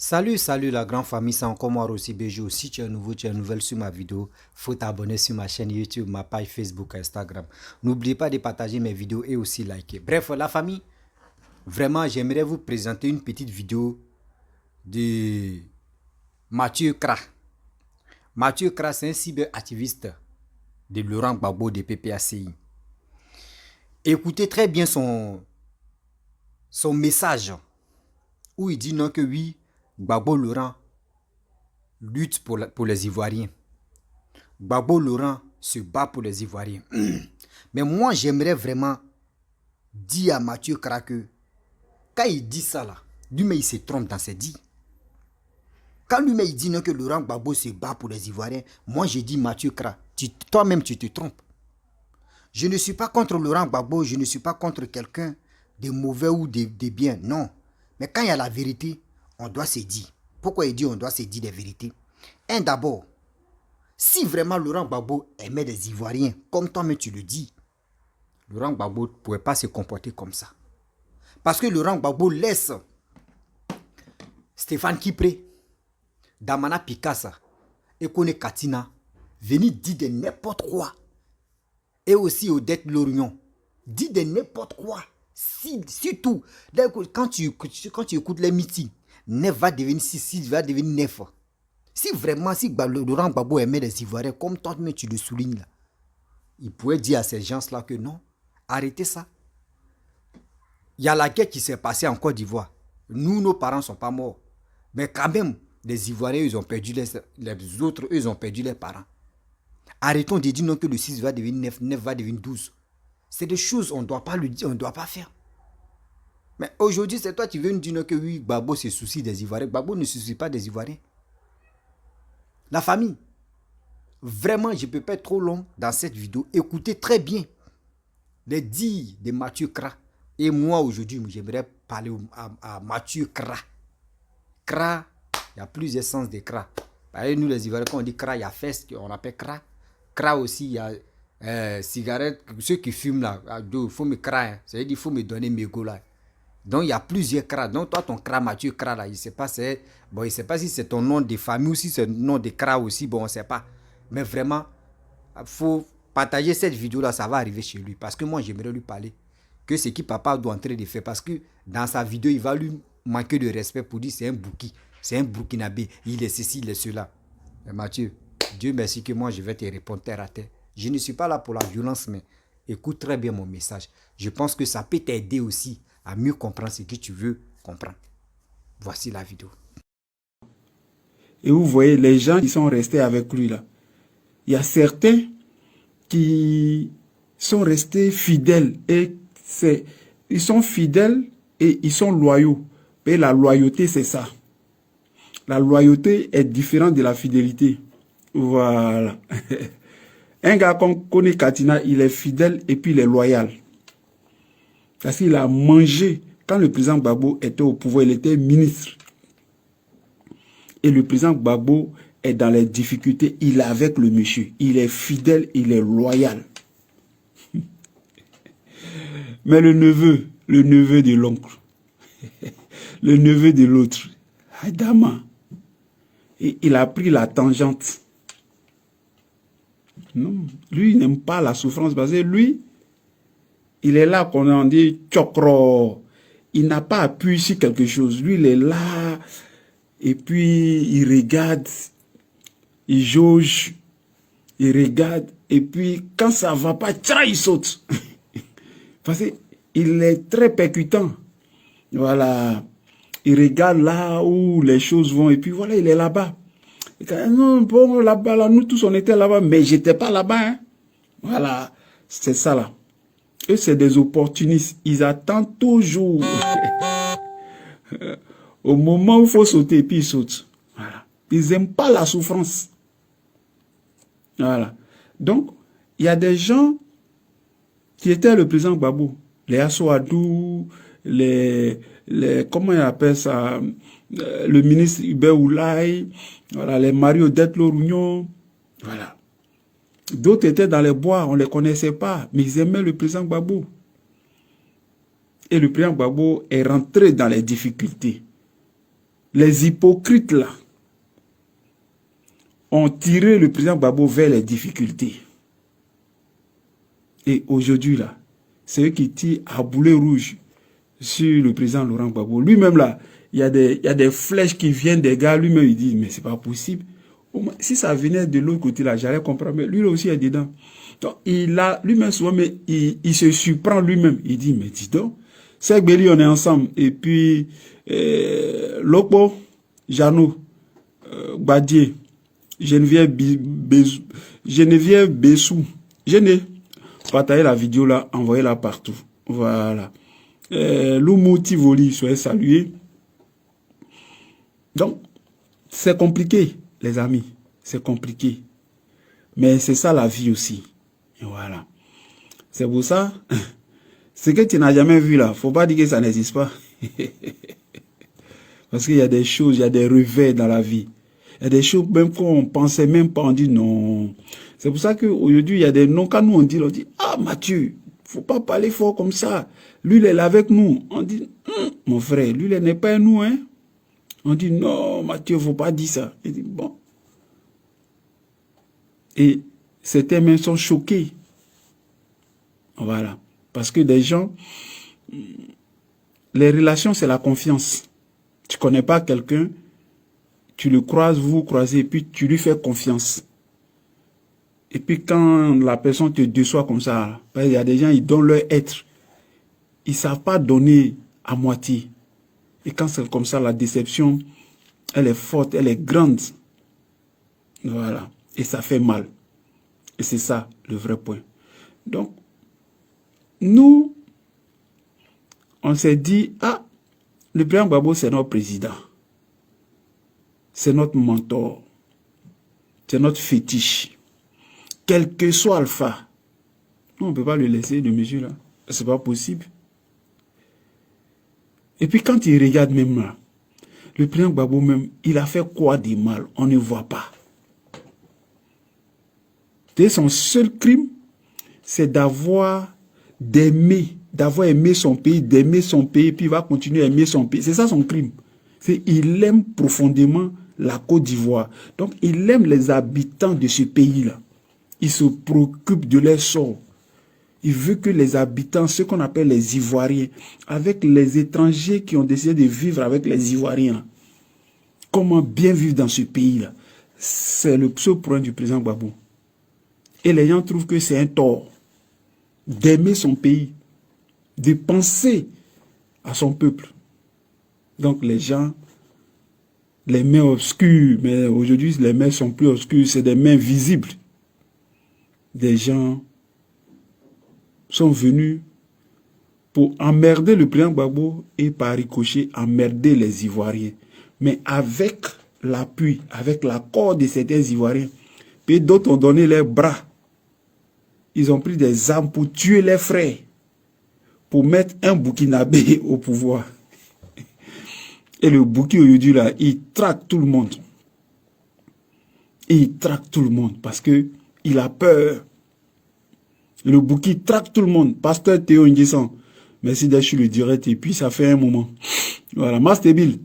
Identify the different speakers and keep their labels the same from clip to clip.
Speaker 1: Salut la grande famille, c'est encore moi aussi Béjou. Si tu es nouveau, tu es nouvelle sur ma vidéo, faut t'abonner sur ma chaîne YouTube, ma page Facebook, Instagram. N'oubliez pas de partager mes vidéos et aussi liker. Bref, la famille, vraiment, j'aimerais vous présenter une petite vidéo de Mathieu Kra. Mathieu Kra, c'est un cyberactiviste de Laurent Gbagbo de PPACI. Écoutez très bien son message où il dit non que oui, Gbagbo Laurent lutte pour les Ivoiriens. Gbagbo Laurent se bat pour les Ivoiriens. Mais moi, j'aimerais vraiment dire à Mathieu Kra que quand il dit ça là, lui-même il se trompe dans ses dits. Quand lui-même il dit non que Laurent Gbagbo se bat pour les Ivoiriens, moi je dis Mathieu Kra, toi-même tu te trompes. Je ne suis pas contre Laurent Gbagbo, je ne suis pas contre quelqu'un de mauvais ou de bien, non. Mais quand il y a la vérité, on doit se dire. Pourquoi il dit on doit se dire des vérités? D'abord, si vraiment Laurent Gbagbo aimait des Ivoiriens, comme toi-même tu le dis, Laurent Gbagbo ne pouvait pas se comporter comme ça. Parce que Laurent Gbagbo laisse Stéphane Kipré, Damana Pikasa et Kone Katina venir dire de n'importe quoi. Et aussi Odette Lorion, dit de n'importe quoi. Surtout, quand tu écoutes les meetings, 9 va devenir 6 va devenir 9. Si vraiment, si Laurent Gbagbo aimait les Ivoiriens, comme toi, mais tu le soulignes là, il pourrait dire à ces gens-là que non, arrêtez ça. Il y a la guerre qui s'est passée en Côte d'Ivoire. Nous, nos parents ne sont pas morts. Mais quand même, les Ivoiriens, ils ont perdu les autres, eux, ils ont perdu leurs parents. Arrêtons de dire non que le 6 va devenir 9, 9 va devenir 12. C'est des choses qu'on ne doit pas le dire, on ne doit pas faire. Mais aujourd'hui, c'est toi qui veux nous dire que oui, Gbagbo se soucie des Ivoiriens. Gbagbo ne se soucie pas des Ivoiriens. La famille, vraiment, je ne peux pas être trop long dans cette vidéo. Écoutez très bien les dires de Mathieu Kra. Et moi, aujourd'hui, j'aimerais parler à Mathieu Kra. Kra, il y a plusieurs sens de Kra. Nous, les Ivoiriens, quand on dit Kra, il y a fest, on appelle Kra. Kra aussi, il y a cigarette. Ceux qui fument là, il faut me Kra. Hein. Ça veut dire qu'il faut me donner mes go là. Donc, il y a plusieurs Kra. Donc, toi, ton Kra, Mathieu Kra, là, il ne sait pas, bon, il sait pas si c'est ton nom de famille ou si c'est le nom de Kra aussi. Bon, on ne sait pas. Mais vraiment, il faut partager cette vidéo-là, ça va arriver chez lui. Parce que moi, j'aimerais lui parler. Que ce que papa doit entrer de faire. Parce que dans sa vidéo, il va lui manquer de respect pour dire c'est un bouki. C'est un Burkinabé. Il est ceci, il est cela. Mais Mathieu, Dieu merci que moi, je vais te répondre terre à terre. Je ne suis pas là pour la violence, mais écoute très bien mon message. Je pense que ça peut t'aider aussi à mieux comprendre ce que tu veux comprendre. Voici la vidéo.
Speaker 2: Et vous voyez les gens qui sont restés avec lui là. Il y a certains qui sont restés fidèles. Et ils sont fidèles et ils sont loyaux. Et la loyauté, c'est ça. La loyauté est différente de la fidélité. Voilà. Un gars qu'on connaît, Katina, il est fidèle et puis il est loyal. Parce qu'il a mangé. Quand le président Gbagbo était au pouvoir, il était ministre. Et le président Gbagbo est dans les difficultés. Il est avec le monsieur. Il est fidèle, il est loyal. Mais le neveu de l'oncle, le neveu de l'autre, Adama, il a pris la tangente. Non, lui, il n'aime pas la souffrance parce que lui, il est là qu'on en dit tchokro. Il n'a pas appuyé sur quelque chose. Lui, il est là et puis il regarde, il jauge, il regarde et puis quand ça va pas, il saute. Parce qu'il est très percutant. Voilà. Il regarde là où les choses vont et puis voilà, il est là-bas. Non, bon, là-bas, là, nous tous, on était là-bas, mais j'étais pas là-bas. Hein. Voilà, c'est ça là. Eux, c'est des opportunistes. Ils attendent toujours au moment où il faut sauter, et puis ils sautent. Voilà. Ils n'aiment pas la souffrance. Voilà. Donc, il y a des gens qui étaient le président Gbagbo. Les Assoadou, comment ils appellent ça, le ministre Hubert Oulaye, voilà, les Mario Odette Lorion, voilà. D'autres étaient dans les bois, on ne les connaissait pas, mais ils aimaient le président Gbagbo. Et le président Gbagbo est rentré dans les difficultés. les hypocrites là ont tiré le président Gbagbo vers les difficultés. Et aujourd'hui là, c'est eux qui tirent à boulet rouge sur le président Laurent Gbagbo. Lui-même là, il y a des flèches qui viennent des gars, lui-même il dit, mais c'est pas possible. Si ça venait de l'autre côté là, j'allais comprendre, mais lui là aussi est dedans. Donc il a, lui-même souvent, mais il se surprend lui-même. Il dit, mais dis donc, c'est Béli, on est ensemble. Et puis, Lopo, Jeannot, Badier, Geneviève Bessou, Gené, partagez la vidéo là, envoyez-la partout. Voilà. Loumou Tivoli, soyez salués. Donc, c'est compliqué, les amis. C'est compliqué. Mais c'est ça la vie aussi. Et voilà. C'est pour ça, ce que tu n'as jamais vu là, faut pas dire que ça n'existe pas. Parce qu'il y a des choses, il y a des revers dans la vie. Il y a des choses même qu'on pensait même pas, on dit non. C'est pour ça qu'aujourd'hui, il y a des noms, quand nous on dit, ah Mathieu, faut pas parler fort comme ça. Lui, il est là avec nous. On dit, mon frère, lui, il n'est pas nous, hein. On dit, non, Mathieu, faut pas dire ça. Il dit, bon. Et certains même sont choqués. Voilà. Parce que des gens, les relations, c'est la confiance. Tu connais pas quelqu'un, tu le croises, vous vous croisez, et puis tu lui fais confiance. Et puis quand la personne te déçoit comme ça, il y a des gens, ils donnent leur être. Ils ne savent pas donner à moitié. Et quand c'est comme ça, la déception, elle est forte, elle est grande. Voilà. Et ça fait mal. Et c'est ça, le vrai point. Donc, nous, on s'est dit, ah, le président Gbagbo, c'est notre président. C'est notre mentor. C'est notre fétiche. Quel que soit Alpha. Nous, on ne peut pas le laisser de mesure là. C'est pas possible. Et puis quand il regarde même là, le président Gbagbo même, il a fait quoi de mal? On ne voit pas. Et son seul crime, c'est d'avoir aimé son pays, puis il va continuer à aimer son pays. C'est ça son crime. Il aime profondément la Côte d'Ivoire. Donc il aime les habitants de ce pays-là. Il se préoccupe de leur sort. Il veut que les habitants, ceux qu'on appelle les Ivoiriens, avec les étrangers qui ont décidé de vivre avec les Ivoiriens, comment bien vivre dans ce pays-là. C'est le seul point du président Gbagbo. Et les gens trouvent que c'est un tort d'aimer son pays, de penser à son peuple. Donc les gens, les mains obscures, mais aujourd'hui les mains sont plus obscures, c'est des mains visibles. Des gens sont venus pour emmerder le président Gbagbo et par ricochet emmerder les Ivoiriens. Mais avec l'appui, avec l'accord de certains Ivoiriens, puis d'autres ont donné leurs bras. Ils ont pris des armes pour tuer leurs frères, pour mettre un Burkinabé au pouvoir. Et le Burki aujourd'hui là, il traque tout le monde. Il traque tout le monde parce que il a peur. Le Burki traque tout le monde. Pasteur Théo Nguessan, merci d'être sur le direct et puis ça fait un moment. Voilà, Master Bill,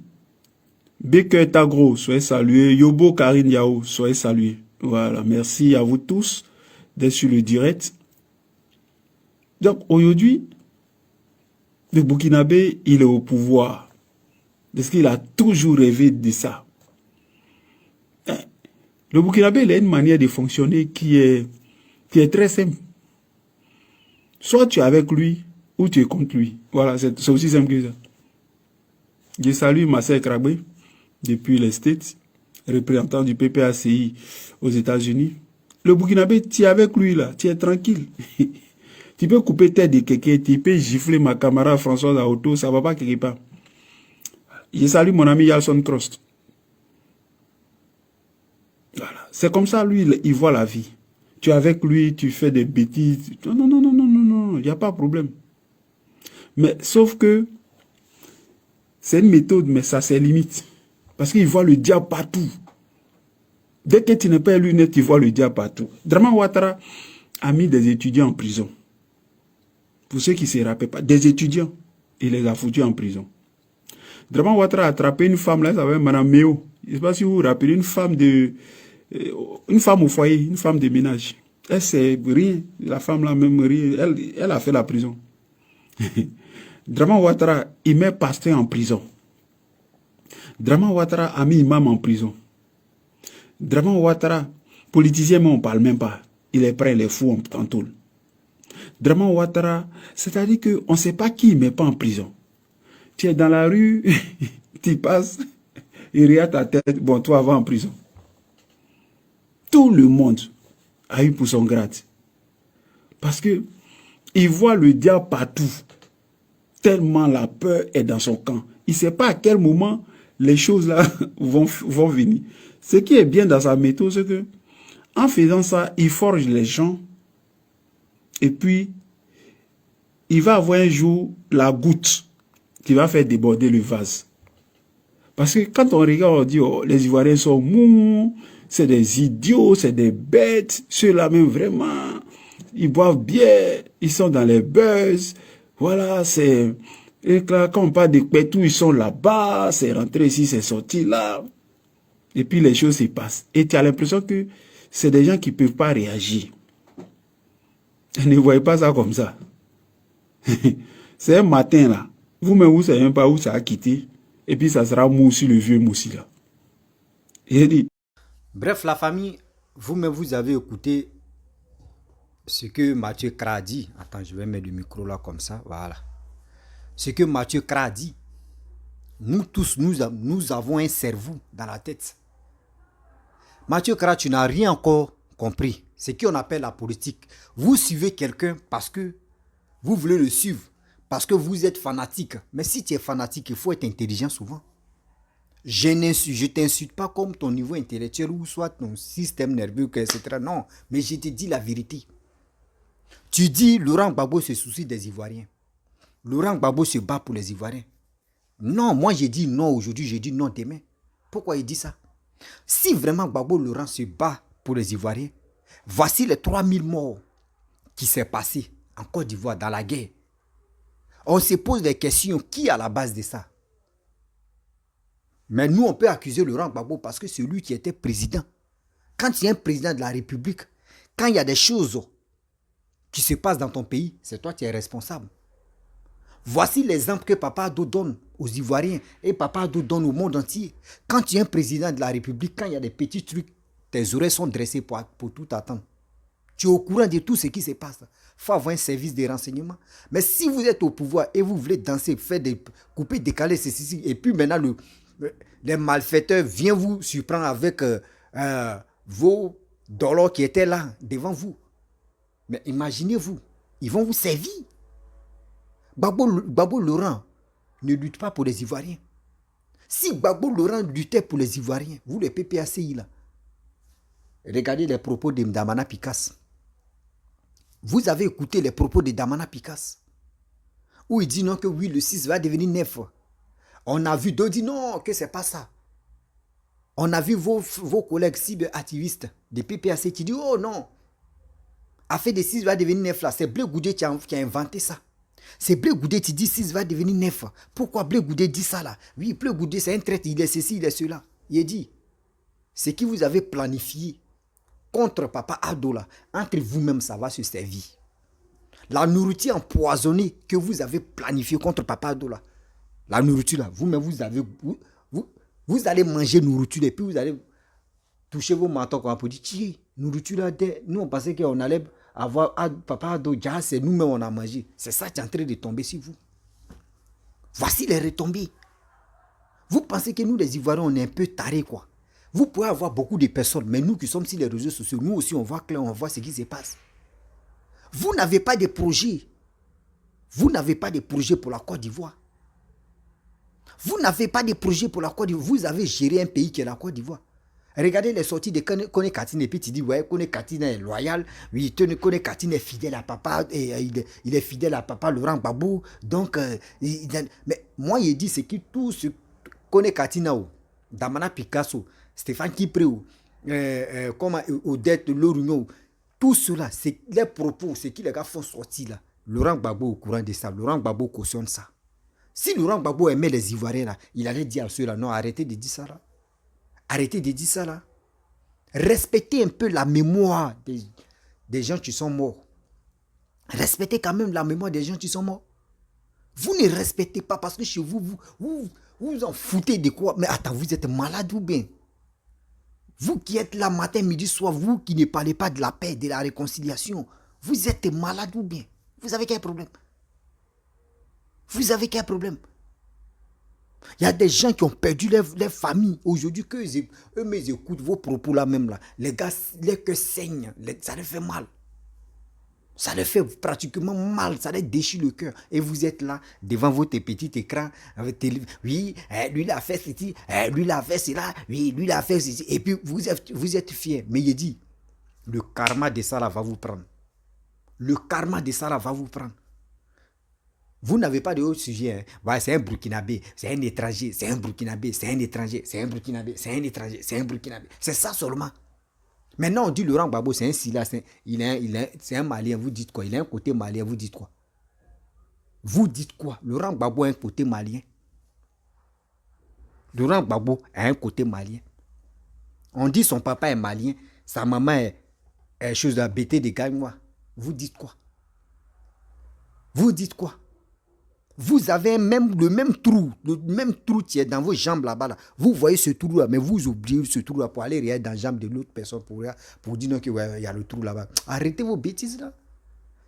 Speaker 2: Beke Tagro, soyez salués. Yobo Karine Yao, soyez salués. Voilà, merci à vous tous d'être sur le direct. Donc aujourd'hui, le Burkinabé, il est au pouvoir. Parce qu'il a toujours rêvé de ça. Le Burkinabé, il a une manière de fonctionner qui est très simple. Soit tu es avec lui, ou tu es contre lui. Voilà, c'est aussi simple que ça. Je salue Marcel Krabé, depuis les States, représentant du PPACI aux États-Unis. Le Burkinabé, tu es avec lui là, tu es tranquille. Tu peux couper tête de quelqu'un, tu peux gifler ma camarade Françoise à auto, ça ne va pas quelque part. Je salue mon ami Yalson Crost. Voilà. C'est comme ça, lui, il voit la vie. Tu es avec lui, tu fais des bêtises. Non, il n'y a pas de problème. Mais sauf que c'est une méthode, mais ça c'est limite. Parce qu'il voit le diable partout. Dès que tu n'es pas lunettes, tu vois le diable partout. Draman Ouattara a mis des étudiants en prison. Pour ceux qui ne se rappellent pas, des étudiants, il les a foutus en prison. Draman Ouattara a attrapé une femme, là, ça s'appelle Madame Méo. Je ne sais pas si vous vous rappelez, une femme au foyer, une femme de ménage. Elle, c'est rien. La femme là, même rien. Elle a fait la prison. Draman Ouattara, il met pasteur en prison. Draman Ouattara a mis imam en prison. Draman Ouattara, politicien, mais on ne parle même pas. Il est prêt, il est fou en tôle. Draman Ouattara, c'est-à-dire qu'on ne sait pas qui il met pas en prison. Tu es dans la rue, tu passes, il regarde ta tête, bon, toi, va en prison. Tout le monde a eu pour son grade. Parce que il voit le diable partout. Tellement la peur est dans son camp. Il ne sait pas à quel moment les choses là vont venir. Ce qui est bien dans sa méthode, c'est que en faisant ça, il forge les gens et puis il va avoir un jour la goutte qui va faire déborder le vase. Parce que quand on regarde, on dit oh, les Ivoiriens sont mous, c'est des idiots, c'est des bêtes, ceux-là même vraiment, ils boivent bien, ils sont dans les buzz, voilà, c'est... Et là, quand on parle de Pétou, ils sont là-bas, c'est rentré ici, c'est sorti là. Et puis les choses se passent. Et tu as l'impression que c'est des gens qui ne peuvent pas réagir. Ne voyez pas ça comme ça. C'est un matin là. Vous-même, vous ne savez même pas où ça a quitté. Et puis ça sera moussi, le vieux moussi là. Et dit.
Speaker 1: Bref, la famille, vous-même, vous avez écouté ce que Mathieu Kra a dit. Attends, je vais mettre le micro là comme ça. Voilà. Ce que Mathieu Kra a dit. Nous tous, nous avons un cerveau dans la tête. Mathieu Kra, tu n'as rien encore compris. C'est ce qu'on appelle la politique. Vous suivez quelqu'un parce que vous voulez le suivre. Parce que vous êtes fanatique. Mais si tu es fanatique, il faut être intelligent souvent. Je ne t'insulte pas comme ton niveau intellectuel ou soit ton système nerveux, etc. Non, mais je te dis la vérité. Tu dis Laurent Gbagbo se soucie des Ivoiriens. Laurent Gbagbo se bat pour les Ivoiriens. Non, moi j'ai dit non aujourd'hui, j'ai dit non demain. Pourquoi il dit ça? Si vraiment Gbagbo Laurent se bat pour les Ivoiriens, voici les 3000 morts qui s'est passé en Côte d'Ivoire dans la guerre. On se pose des questions, qui est à la base de ça? Mais nous, on peut accuser Laurent Gbagbo parce que c'est lui qui était président. Quand il y a un président de la République, quand il y a des choses qui se passent dans ton pays, c'est toi qui es responsable. Voici l'exemple que Papa Addo donne aux Ivoiriens et Papa Addo donne au monde entier. Quand tu es un président de la République, quand il y a des petits trucs, tes oreilles sont dressées pour tout attendre. Tu es au courant de tout ce qui se passe. Il faut avoir un service de renseignement. Mais si vous êtes au pouvoir et vous voulez danser, faire des couper, décaler, ceci, et puis maintenant les malfaiteurs viennent vous surprendre avec vos dollars qui étaient là devant vous. Mais imaginez-vous, ils vont vous servir. Gbagbo Laurent ne lutte pas pour les Ivoiriens. Si Gbagbo Laurent luttait pour les Ivoiriens, vous les PPACI là, regardez les propos de Damana Picasse. Vous avez écouté les propos de Damana Picasse, où il dit non que oui, le 6 va devenir 9. On a vu d'autres dire non, que c'est pas ça. On a vu vos collègues cyber-activistes des PPAC qui disent oh non, affaire de 6 va devenir 9 là, c'est Blé Goudé qui a inventé ça. C'est Blé Goudé qui dit 6 va devenir 9. Pourquoi Blé Goudé dit ça là? Oui, Blé Goudé c'est un traître, il est ceci, il est cela. Il dit, ce que vous avez planifié contre Papa Addo là, entre vous-même ça va se servir. La nourriture empoisonnée que vous avez planifiée contre Papa Addo là, la nourriture là, vous-même vous allez manger nourriture et puis vous allez toucher vos mentons comme pour dire, tiens, nourriture là, nous on pensait qu'on allait avoir Papa Addo, c'est nous-mêmes on a mangé. C'est ça qui est en train de tomber sur vous. Voici les retombées. Vous pensez que nous les Ivoiriens on est un peu tarés quoi. Vous pouvez avoir beaucoup de personnes, mais nous qui sommes sur les réseaux sociaux, nous aussi on voit clair, on voit ce qui se passe. Vous n'avez pas de projet. Vous n'avez pas de projet pour la Côte d'Ivoire. Vous n'avez pas de projet pour la Côte d'Ivoire. Vous avez géré un pays qui est la Côte d'Ivoire. Regardez les sorties de Kone Katine et puis tu dis ouais, Kone Katine est loyal, oui, Kone Katine est fidèle à papa, et il est fidèle à papa Laurent Gbagbo. Donc, mais moi il dit c'est que tout ce Kone Katine, Damana Picasso, Stéphane Kipré, Odette Lorugno, tout cela, c'est les propos, c'est qui les gars font sortir là. Laurent Gbagbo au courant de ça, Laurent Gbagbo cautionne ça. Si Laurent Gbagbo aimait les Ivoiriens, là, il allait dire à ceux-là, non, arrêtez de dire ça là. Arrêtez de dire ça là. Respectez un peu la mémoire des gens qui sont morts. Respectez quand même la mémoire des gens qui sont morts. Vous ne respectez pas parce que chez vous, vous en foutez de quoi? Mais attends, vous êtes malade ou bien? Vous qui êtes là matin, midi, soir, vous qui ne parlez pas de la paix, de la réconciliation, vous êtes malade ou bien? Vous avez quel problème? Vous avez quel problème? Il y a des gens qui ont perdu leur famille aujourd'hui, eux mais écoutent vos propos là même là. Les gars, les cœurs saignent, ça les fait mal. Ça les fait pratiquement mal, ça les déchire le cœur. Et vous êtes là, devant votre petit écran, oui, lui il a fait ceci, lui il a fait cela, oui, lui il a fait ceci. Et puis vous êtes fiers. Mais il dit, le karma de ça là va vous prendre. Le karma de ça là va vous prendre. Vous n'avez pas de autre sujet. Hein. Ouais, c'est un Burkinabé, c'est un étranger, c'est un Burkinabé, c'est un étranger, c'est un Burkinabé, c'est un étranger, c'est un Burkinabé. C'est ça seulement. Maintenant, on dit Laurent Gbagbo, c'est un Silla, c'est un Malien. Vous dites quoi? Il a un côté malien, vous dites quoi? Vous dites quoi? Laurent Gbagbo a un côté malien. Laurent Gbagbo a un côté malien. On dit son papa est malien, sa maman est chose à bêter des Gagnois. Vous dites quoi? Vous dites quoi? Vous avez le même trou qui est dans vos jambes là-bas. Là. Vous voyez ce trou-là, mais vous oubliez ce trou-là pour aller regarder dans la jambe de l'autre personne pour dire non, qu'il y a le trou là-bas. Arrêtez vos bêtises là.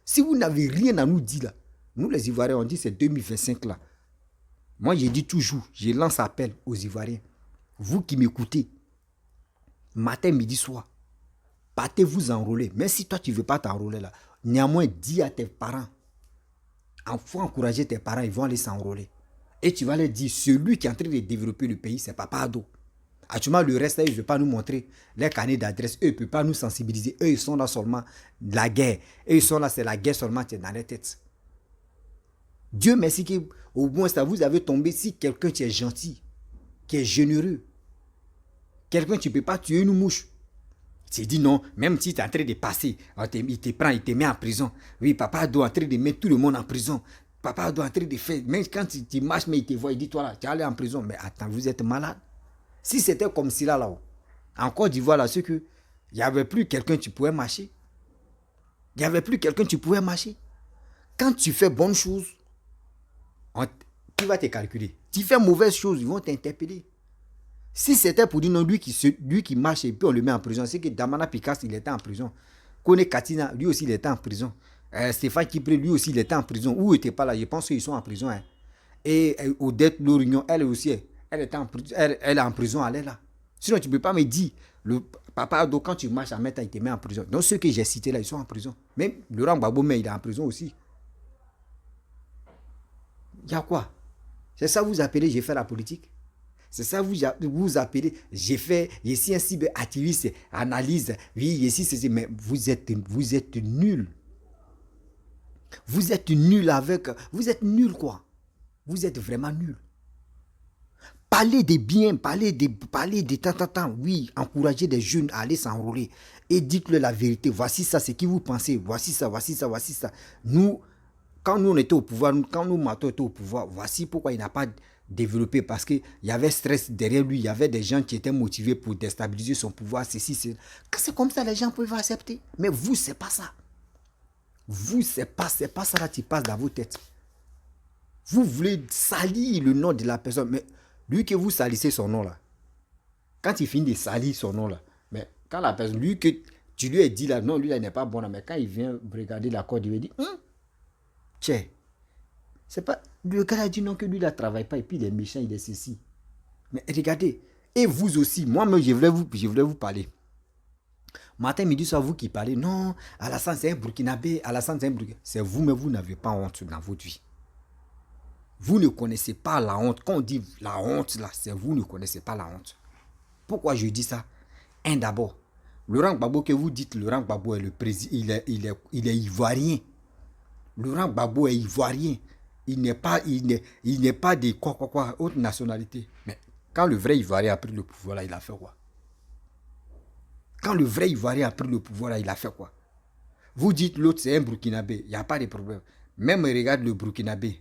Speaker 1: Si vous n'avez rien à nous dire là, nous les Ivoiriens, on dit c'est 2025 là. Moi, j'ai dit toujours, je lance appel aux Ivoiriens. Vous qui m'écoutez, matin, midi, soir, partez vous enrôler. Même si toi, tu ne veux pas t'enrôler là, néanmoins, dis à tes parents. Il faut encourager tes parents, ils vont aller s'enrôler. Et tu vas leur dire, celui qui est en train de développer le pays, c'est Papa Ado. Actuellement, le reste, ils ne veulent pas nous montrer les carnets d'adresse. Eux, ils ne peuvent pas nous sensibiliser. Eux, ils sont là seulement de la guerre. Eux, ils sont là, c'est la guerre seulement qui est dans les têtes. Dieu merci qu'au moins, ça vous avez tombé si quelqu'un qui est gentil, qui est généreux. Quelqu'un, tu ne peux pas tuer une mouche. Tu dis non, même si tu es en train de passer, il te prend, il te met en prison. Oui, Papa doit en train de mettre tout le monde en prison. Papa doit en train de faire, même quand tu marches, mais il te voit, il dit, toi là, tu es allé en prison. Mais attends, vous êtes malade. Si c'était comme si là-haut, en Côte d'Ivoire, là, c'est que il n'y avait plus quelqu'un qui pouvait marcher. Il n'y avait plus quelqu'un qui pouvait marcher. Quand tu fais bonne chose, qui va te calculer? Tu fais mauvaise chose, ils vont t'interpeller. Si c'était pour dire non, lui qui marche et puis on le met en prison, c'est que Damana Picasso, il était en prison. Kone Katina, lui aussi, il était en prison. Stéphane Kipré, lui aussi, il était en prison. Où il n'était pas là? Je pense qu'ils sont en prison. Hein. Et Odette Lorignon, elle aussi, elle était en prison. Elle est en prison, elle est là. Sinon, tu ne peux pas me dire, le Papa Ado, quand tu marches à mettre, il te met en prison. Donc, ceux que j'ai cités là, ils sont en prison. Même Laurent Gbagbo, mais il est en prison aussi. Il y a quoi? C'est ça vous appelez, j'ai fait la politique? C'est ça vous appelez, j'ai suis un cyberactiviste, analyse, oui, ici, c'est mais vous êtes nul. Vous êtes nul vous êtes nul quoi. Vous êtes vraiment nul. Parlez des biens, parlez des tant, oui, encouragez des jeunes à aller s'enrôler et dites-leur la vérité. Voici ça, c'est qui vous pensez, voici ça. Nous, quand nous on était au pouvoir, quand nous Mato était au pouvoir, voici pourquoi il n'a pas développé, parce qu'il y avait stress derrière lui, il y avait des gens qui étaient motivés pour déstabiliser son pouvoir, c'est comme ça les gens peuvent accepter. Mais vous, c'est pas ça. Vous, c'est pas ça là qui passe dans vos têtes. Vous voulez salir le nom de la personne, mais lui que vous salissez son nom là, quand il finit de salir son nom là, mais quand la personne, lui que tu lui as dit là, non, lui là n'est pas bon là, mais quand il vient regarder la corde, il va dire, tiens, c'est pas, le gars a dit non que lui, il ne travaille pas et puis il est méchant, il est ceci. Mais regardez, et vous aussi, moi-même, je voulais vous parler. Matin, midi, soir, vous qui parlez, non, Alassane c'est un Burkinabé, Alassane c'est un Burkinabé. C'est vous, mais vous n'avez pas honte dans votre vie. Vous ne connaissez pas la honte. Quand on dit la honte, là, c'est vous ne connaissez pas la honte. Pourquoi je dis ça? D'abord, Laurent Gbagbo, que vous dites, Laurent Gbagbo est le président, il est ivoirien. Laurent Gbagbo est ivoirien. Il n'est pas de quoi, autre nationalité. Mais quand le vrai Ivoirien a pris le pouvoir, là, il a fait quoi? Quand le vrai Ivoirien a pris le pouvoir, là, il a fait quoi? Vous dites l'autre, c'est un Burkinabé. Il n'y a pas de problème. Même regarde le Burkinabé.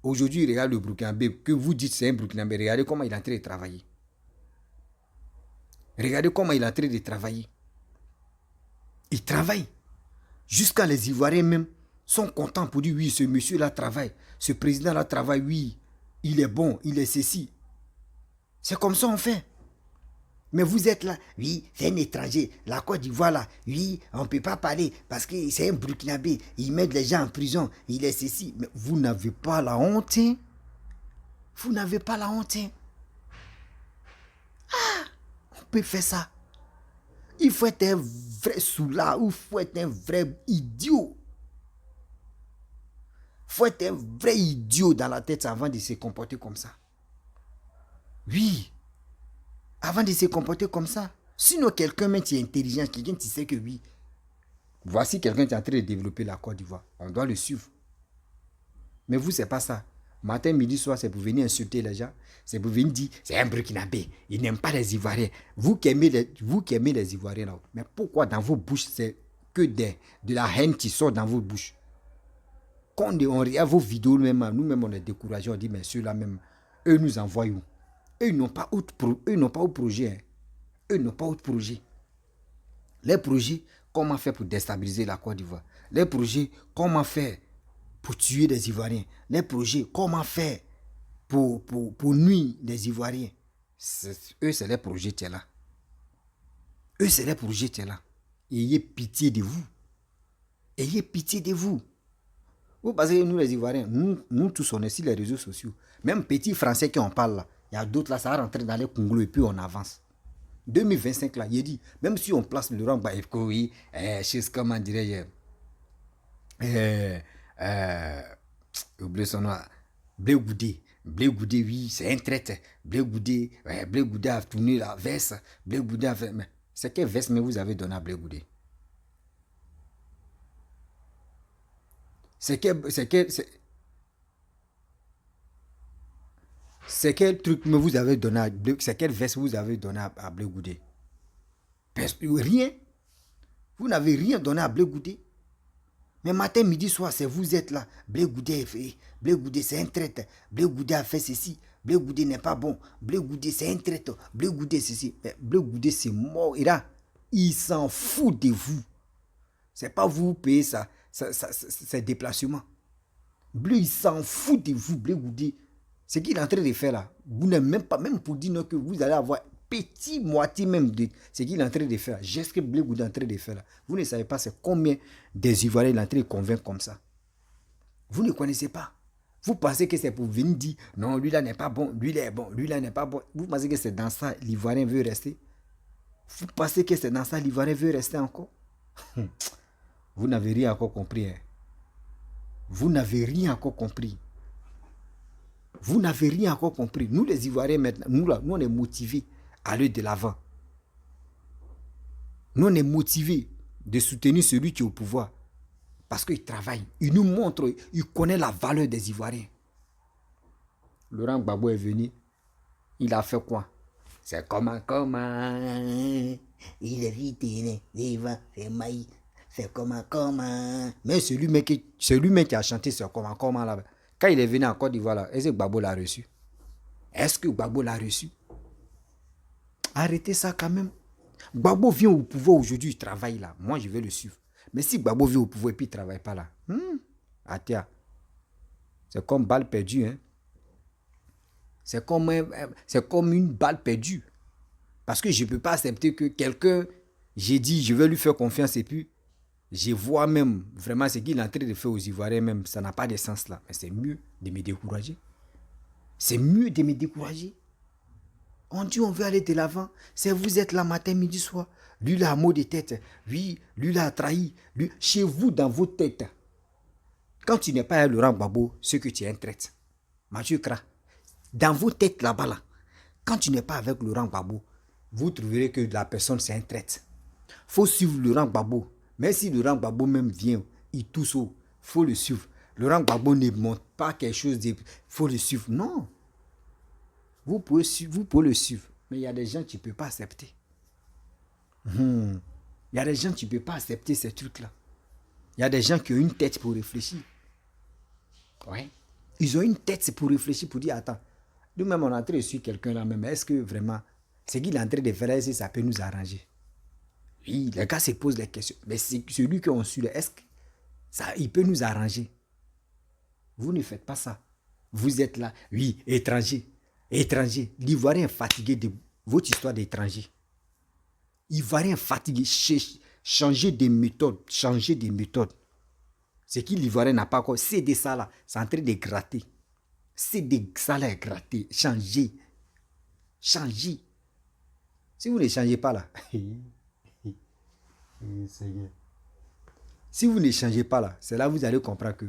Speaker 1: Aujourd'hui, regarde le Burkinabé, que vous dites c'est un Burkinabé, regardez comment il est en train de travailler. Regardez comment il est en train de travailler. Il travaille. Jusqu'à les Ivoiriens même sont contents pour dire oui, ce monsieur-là travaille. Ce président-là travaille, oui. Il est bon, il est ceci. C'est comme ça on fait. Mais vous êtes là, oui, c'est un étranger. La Côte d'Ivoire, là, oui, on ne peut pas parler parce que c'est un Burkinabé. Ils mettent les gens en prison. Il est ceci. Mais vous n'avez pas la honte. Hein? Vous n'avez pas la honte. Hein? Ah, on peut faire ça. Il faut être un vrai soulard ou il faut être un vrai idiot. Il faut être un vrai idiot dans la tête avant de se comporter comme ça. Oui. Avant de se comporter comme ça. Sinon, quelqu'un même qui est intelligent, quelqu'un qui sait que oui, voici quelqu'un qui est en train de développer la Côte d'Ivoire. On doit le suivre. Mais vous, c'est pas ça. Matin, midi, soir, c'est pour venir insulter les gens. C'est pour venir dire, c'est un Burkinabé. Il n'aime pas les Ivoiriens. Vous qui aimez les Ivoiriens là. Mais pourquoi dans vos bouches, c'est que de la haine qui sort dans vos bouches? Quand on regarde vos vidéos, nous-mêmes, on est découragés. On dit, mais ceux-là même, eux nous envoient où? Eux n'ont pas autre projet. Hein. Eux n'ont pas autre projet. Les projets, comment faire pour déstabiliser la Côte d'Ivoire? Les projets, comment faire pour tuer des Ivoiriens? Les projets, comment faire pour nuire des Ivoiriens? Eux, c'est les projets qui sont là. Eux, c'est les projets qui sont là. Ayez pitié de vous. Ayez pitié de vous. Vous pensez que nous, les Ivoiriens, nous tous, on est sur les réseaux sociaux. Même petits Français qui en parlent là, il y a d'autres là, ça va rentrer dans les Congos et puis on avance. 2025 là, il dit, même si on place le rang, oui, comment dirais-je, oubliez son nom, Blé Goudé, oui, c'est un traître. Blé Goudé a tourné la veste. Blé Goudé a fait. C'est quelle veste mais vous avez donné à Blé Goudé? C'est quel truc mais vous avez donné à Blé, c'est quelle veste vous avez donné à Blé Goudé? Rien. Vous n'avez rien donné à Blé Goudé. Mais matin, midi, soir, c'est vous êtes là. Blé Goudé c'est un traître. Blé Goudé a fait ceci. Blé Goudé n'est pas bon. Blé Goudé c'est un traître. Blé Goudé ceci. Mais Blé Goudé c'est mort. Il s'en fout de vous. C'est pas vous payez ça, ces déplacements. Blé, il s'en fout de vous, Blé Goudé. Ce qu'il est en train de faire là, vous n'êtes même pas, même pour dire que vous allez avoir petit moitié même de ce qu'il est en train de faire. J'ai ce que Blé Goudé est en train de faire là. Vous ne savez pas c'est combien des Ivoiriens il est en train de convaincre comme ça. Vous ne connaissez pas. Vous pensez que c'est pour venir dire non, lui là n'est pas bon, lui là est bon, lui là n'est pas bon. Vous pensez que c'est dans ça l'Ivoirien veut rester? Vous pensez que c'est dans ça l'Ivoirien veut rester encore? Vous n'avez rien encore compris. Hein? Vous n'avez rien encore compris. Vous n'avez rien encore compris. Nous les Ivoiriens maintenant, nous on est motivés à aller de l'avant. Nous on est motivés de soutenir celui qui est au pouvoir. Parce qu'il travaille. Il nous montre, il connaît la valeur des Ivoiriens. Laurent Gbagbo est venu. Il a fait quoi? C'est comment. Il est vite, c'est maïs. C'est comment. Mais celui-même qui a chanté c'est comment là. Quand il est venu en Côte d'Ivoire, est-ce que Gbagbo l'a reçu? Arrêtez ça quand même. Gbagbo vient au pouvoir aujourd'hui, il travaille là. Moi, je vais le suivre. Mais si Gbagbo vient au pouvoir et puis il ne travaille pas là, c'est comme balle perdue. Hein? C'est comme une balle perdue. Parce que je ne peux pas accepter que quelqu'un, j'ai dit, je vais lui faire confiance et puis, je vois même vraiment ce qu'il est en train de faire aux Ivoiriens même, ça n'a pas de sens là. Mais c'est mieux de me décourager. On dit on veut aller de l'avant. C'est vous êtes là matin, midi, soir. Lui là a mot de tête. Oui, lui là a trahi. Lui, chez vous, dans vos têtes. Quand tu n'es pas à Laurent Gbagbo, c'est que tu es un traître. Mathieu Kra. Dans vos têtes là-bas là. Quand tu n'es pas avec Laurent Gbagbo, vous trouverez que la personne c'est un traître. Faut suivre Laurent Gbagbo. Même si Laurent Gbagbo même vient, il tousse haut. Faut le suivre. Laurent Gbagbo ne montre pas quelque chose de... Faut le suivre. Non. Vous pouvez le suivre. Mais il y a des gens qui ne peuvent pas accepter. Il y a des gens qui ne peuvent pas accepter ces trucs-là. Il y a des gens qui ont une tête pour réfléchir. Ouais. Ils ont une tête, c'est pour réfléchir, pour dire, attends, nous-mêmes, on est en train de suivre quelqu'un là même. Est-ce que vraiment, ce qu'il est en train de faire, est-ce que ça peut nous arranger? Oui, les gars se posent des questions. Mais c'est celui qu'on suit, est-ce que ça, il peut nous arranger? Vous ne faites pas ça. Vous êtes là, oui, étranger. Étranger. L'Ivoirien est fatigué de votre histoire d'étranger. L'Ivoirien est fatigué. Changer de méthode. Changer de méthode. Ce qui l'Ivoirien n'a pas encore, c'est de ça là. C'est en train de gratter. C'est de ça là, gratter. Changer. Changer. Si vous ne changez pas là. Si vous ne changez pas là, c'est là que vous allez comprendre que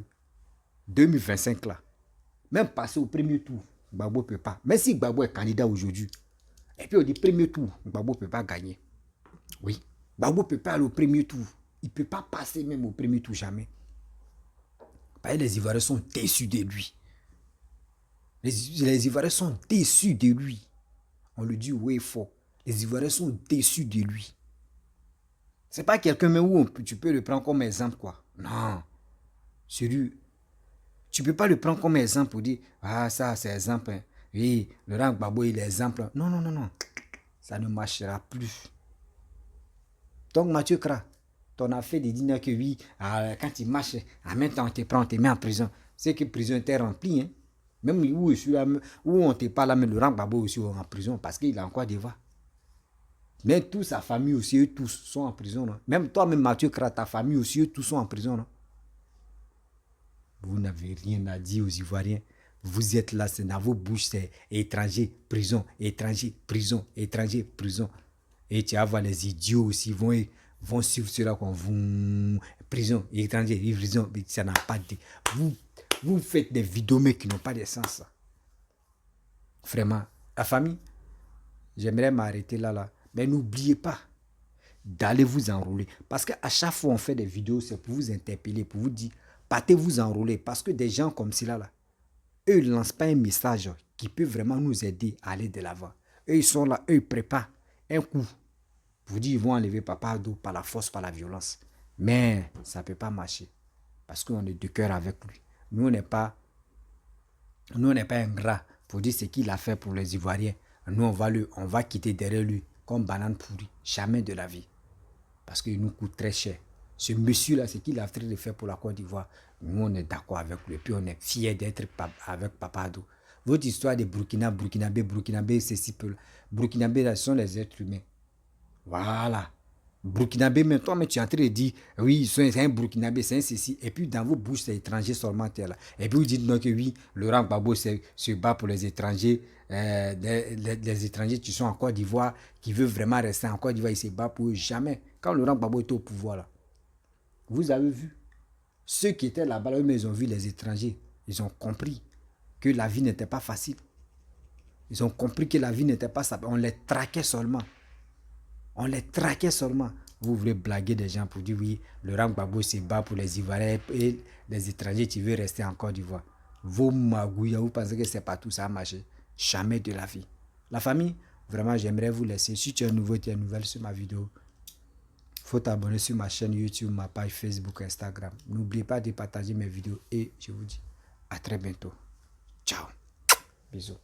Speaker 1: 2025 là, même passer au premier tour, Gbagbo ne peut pas. Même si Gbagbo est candidat aujourd'hui, et puis on dit premier tour, Gbagbo ne peut pas gagner. Oui, Gbagbo ne peut pas aller au premier tour. Il ne peut pas passer même au premier tour, jamais. Parce que les Ivoiriens sont déçus de lui. Les Ivoiriens sont déçus de lui. On le dit oui fort. Les Ivoiriens sont déçus de lui. C'est pas quelqu'un où tu peux le prendre comme exemple, quoi. Non. Celui, tu peux pas le prendre comme exemple pour dire, ah, ça, c'est exemple. Hein. Oui, Laurent Gbagbo, il est exemple. Non, non, non, non. Ça ne marchera plus. Donc, Mathieu Kra, ton affaire de dire que oui, quand il marche, en même temps, on te prend, on te met en prison. C'est que la prison était remplie. Hein. Même où on te parle, mais Laurent Gbagbo aussi est en prison parce qu'il a encore des voix. Mais toute sa famille aussi, eux tous sont en prison. Non? Même toi, même Mathieu Kra, ta famille aussi, eux tous sont en prison. Non? Vous n'avez rien à dire aux Ivoiriens. Vous êtes là, c'est dans vos bouches, c'est étranger, prison, étranger, prison, étranger, prison. Et tu vas voir les idiots aussi, vont suivre cela comme vous, prison, étranger, prison, ça n'a pas de... Vous faites des vidéos mais qui n'ont pas de sens. Vraiment, la famille, j'aimerais m'arrêter là. Mais n'oubliez pas d'aller vous enrôler. Parce qu'à chaque fois on fait des vidéos, c'est pour vous interpeller, pour vous dire, partez vous enrôler. Parce que des gens comme cela, là, eux, ils ne lancent pas un message qui peut vraiment nous aider à aller de l'avant. Eux, ils sont là, eux, ils préparent un coup. Vous dites, ils vont enlever Papa Ado par la force, par la violence. Mais ça ne peut pas marcher. Parce qu'on est de cœur avec lui. Nous, on n'est pas ingrats pour dire ce qu'il a fait pour les Ivoiriens. Nous, on va quitter derrière lui comme banane pourrie. Jamais de la vie. Parce qu'il nous coûte très cher. Ce monsieur-là, ce qu'il a en train de faire pour la Côte d'Ivoire, nous, on est d'accord avec lui. Et puis, on est fiers d'être avec Papa Ado. Votre histoire de Burkinabé, c'est si peu. Burkinabé, ce sont les êtres humains. Voilà. Burkinabé, mais toi, mais tu es en train de dire, oui, c'est un Burkinabé, c'est un ceci. Et puis, dans vos bouches, c'est étranger seulement. Là. Et puis, vous dites non que oui, Laurent Gbagbo se bat pour les étrangers. Les étrangers qui sont en Côte d'Ivoire, qui veulent vraiment rester en Côte d'Ivoire, ils se battent pour eux. Jamais. Quand Laurent Gbagbo était au pouvoir, là, vous avez vu, ceux qui étaient là-bas, là, ils ont vu les étrangers. Ils ont compris que la vie n'était pas facile. Ils ont compris que la vie n'était pas ça. On les traquait seulement. On les traquait seulement. Vous voulez blaguer des gens pour dire oui, Laurent Gbagbo se bat pour les Ivoiriens et les étrangers qui veulent rester en Côte d'Ivoire. Vos magouilles, vous pensez que c'est pas tout ça a marché. Jamais de la vie. La famille, vraiment, j'aimerais vous laisser. Si tu es nouveau, tu es nouvelle sur ma vidéo, il faut t'abonner sur ma chaîne YouTube, ma page Facebook, Instagram. N'oubliez pas de partager mes vidéos et je vous dis à très bientôt. Ciao. Bisous.